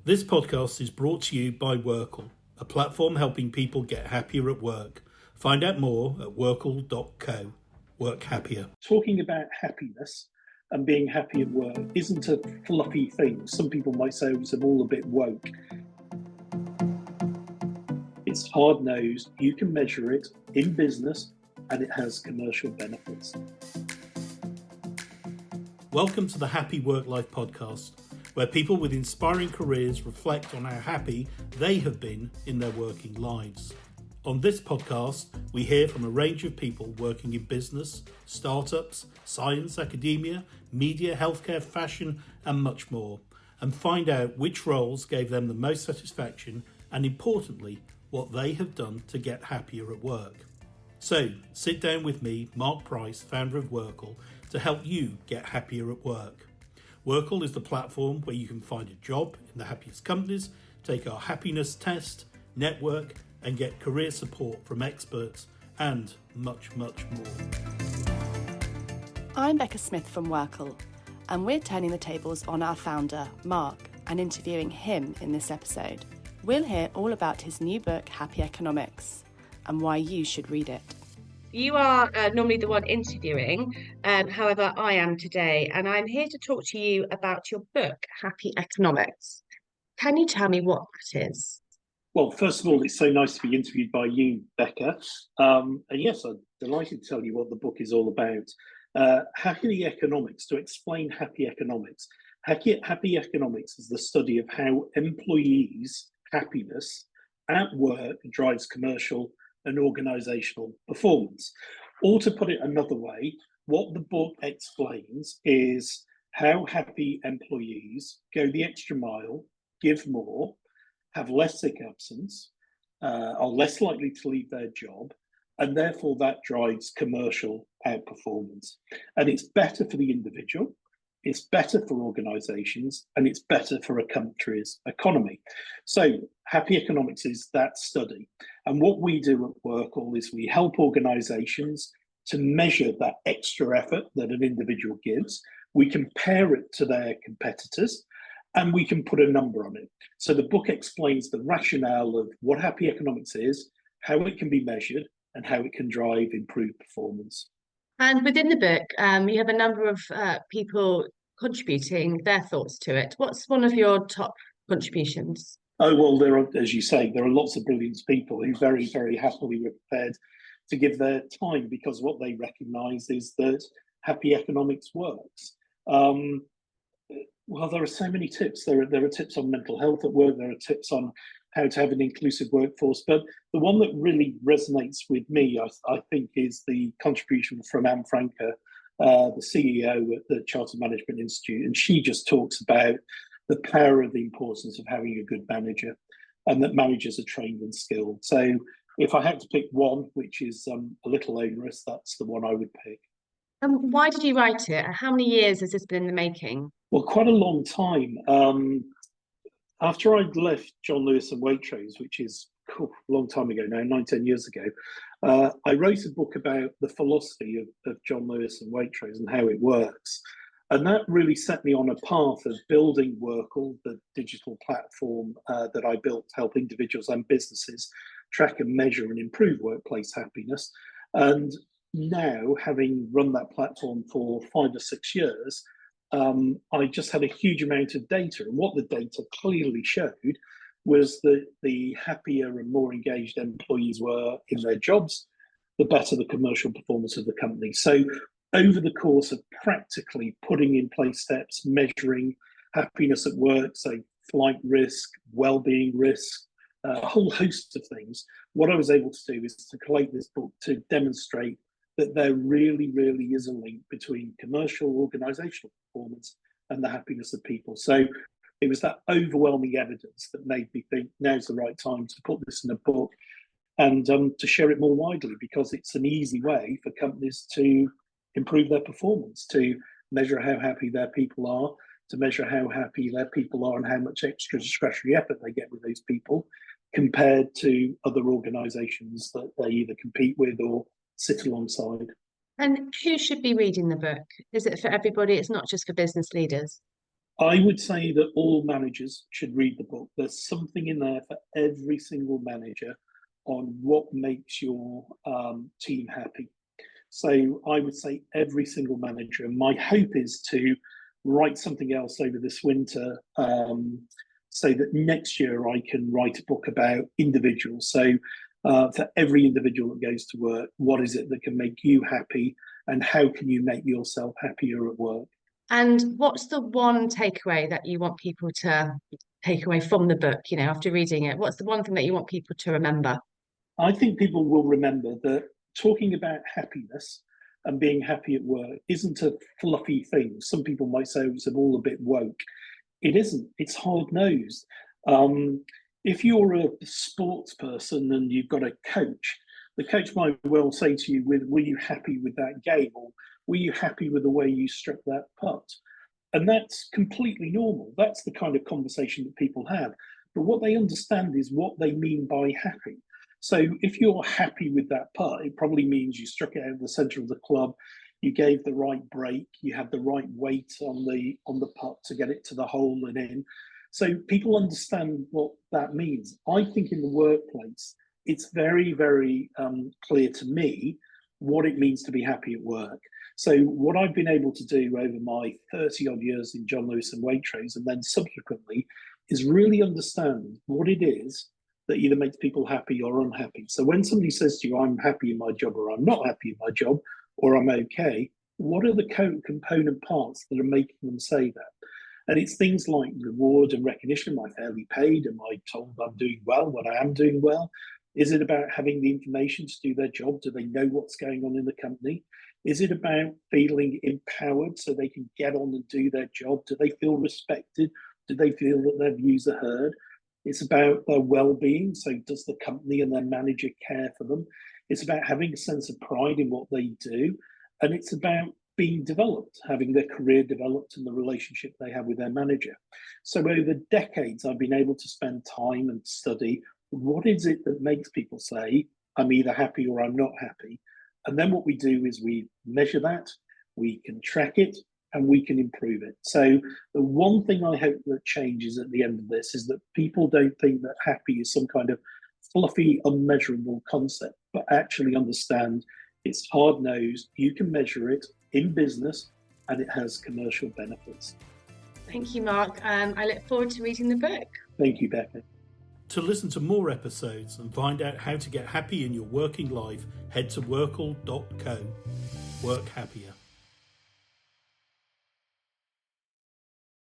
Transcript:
This podcast is brought to you by WorkL, a platform helping people get happier at work. Find out more at workl.co. Work happier. Talking about happiness and being happy at work isn't a fluffy thing. Some people might say it's all a bit woke. It's hard-nosed, you can measure it in business, and it has commercial benefits. Welcome to the Happy WorkLife Podcast, where people with inspiring careers reflect on how happy they have been in their working lives. On this podcast, we hear from a range of people working in business, startups, science, academia, media, healthcare, fashion, and much more, and find out which roles gave them the most satisfaction and, importantly, what they have done to get happier at work. So, sit down with me, Mark Price, founder of WorkL, to help you get happier at work. WorkL is the platform where you can find a job in the happiest companies, take our happiness test, network, and get career support from experts, and much, much more. I'm Becca Smith from WorkL, and we're turning the tables on our founder, Mark, and interviewing him in this episode. We'll hear all about his new book, Happy Economics, and why you should read it. You are normally the one interviewing, however, I am today, and I'm here to talk to you about your book, Happy Economics. Can you tell me what that is? Well, first of all, it's so nice to be interviewed by you, Becca. And yes, I'm delighted to tell you what the book is all about. Happy Economics, to explain Happy Economics. Happy Economics is the study of how employees' happiness at work drives commercial and organisational performance. Or to put it another way, what the book explains is how happy employees go the extra mile, give more, have less sick absence, are less likely to leave their job, and therefore that drives commercial outperformance. And it's better for the individual, it's better for organisations, and it's better for a country's economy. So Happy Economics is that study. And what we do at WorkL is we help organisations to measure that extra effort that an individual gives. We compare it to their competitors, and we can put a number on it. So the book explains the rationale of what Happy Economics is, how it can be measured, and how it can drive improved performance. And within the book, you have a number of people contributing their thoughts to it. What's one of your top contributions? Oh, well, there are, as you say, there are lots of brilliant people who very, very happily were prepared to give their time, because what they recognise is that Happy Economics works. Well, there are so many tips. There are tips on mental health at work. There are tips on how to have an inclusive workforce. But the one that really resonates with me, I think, is the contribution from Anne Franker, the CEO at the Chartered Management Institute. And she just talks about the power of the importance of having a good manager, and that managers are trained and skilled. So if I had to pick one, which is a little onerous, that's the one I would pick. Why did you write it? How many years has this been in the making? Well, quite a long time. After I'd left John Lewis and Waitrose, which is a long time ago now, 9-10 years ago, I wrote a book about the philosophy of John Lewis and Waitrose and how it works. And that really set me on a path of building WorkL, the digital platform that I built to help individuals and businesses track and measure and improve workplace happiness. And now, having run that platform for 5 or 6 years, I just had a huge amount of data. And what the data clearly showed was that the happier and more engaged employees were in their jobs, the better the commercial performance of the company. So over the course of practically putting in place steps, measuring happiness at work, so flight risk, well-being risk, a whole host of things, what I was able to do is to collate this book to demonstrate that there really, really is a link between commercial organisational performance and the happiness of people. So it was that overwhelming evidence that made me think now's the right time to put this in a book and to share it more widely, because it's an easy way for companies to improve their performance, to measure how happy their people are, to measure how happy their people are and how much extra discretionary effort they get with those people compared to other organisations that they either compete with or sit alongside. And who should be reading the book? Is it for everybody? It's not just for business leaders? I would say that all managers should read the book. There's something in there for every single manager on what makes your team happy. So I would say every single manager, and my hope is to write something else over this winter, so that next year I can write a book about individuals. So for every individual that goes to work, what is it that can make you happy, and how can you make yourself happier at work? And what's the one takeaway that you want people to take away from the book, after reading it? What's the one thing that you want people to remember? I think people will remember that talking about happiness and being happy at work isn't a fluffy thing. Some people might say it's all a bit woke. It isn't. It's hard-nosed. If you're a sports person and you've got a coach, the coach might well say to you, were you happy with that game? Or were you happy with the way you struck that putt? And that's completely normal. That's the kind of conversation that people have. But what they understand is what they mean by happy. So if you're happy with that putt, it probably means you struck it out of the center of the club, you gave the right break, you had the right weight on the putt to get it to the hole and in. So people understand what that means. I think in the workplace, it's very, very clear to me what it means to be happy at work. So what I've been able to do over my 30 odd years in John Lewis and Waitrose, and then subsequently, is really understand what it is that either makes people happy or unhappy. So when somebody says to you, I'm happy in my job, or I'm not happy in my job, or I'm okay, what are the component parts that are making them say that? And it's things like reward and recognition. Am I fairly paid? Am I told I'm doing well when I am doing well? Is it about having the information to do their job? Do they know what's going on in the company? Is it about feeling empowered so they can get on and do their job? Do they feel respected? Do they feel that their views are heard? It's about their well-being. So does the company and their manager care for them? It's about having a sense of pride in what they do. And it's about being developed, having their career developed and the relationship they have with their manager. So over decades, I've been able to spend time and study what is it that makes people say, I'm either happy or I'm not happy. And then what we do is we measure that, we can track it, and we can improve it. So the one thing I hope that changes at the end of this is that people don't think that happy is some kind of fluffy, unmeasurable concept, but actually understand it's hard-nosed, you can measure it in business, and it has commercial benefits. Thank you, Mark. I look forward to reading the book. Thank you, Becca. To listen to more episodes and find out how to get happy in your working life, head to WorkL.co. Work happier.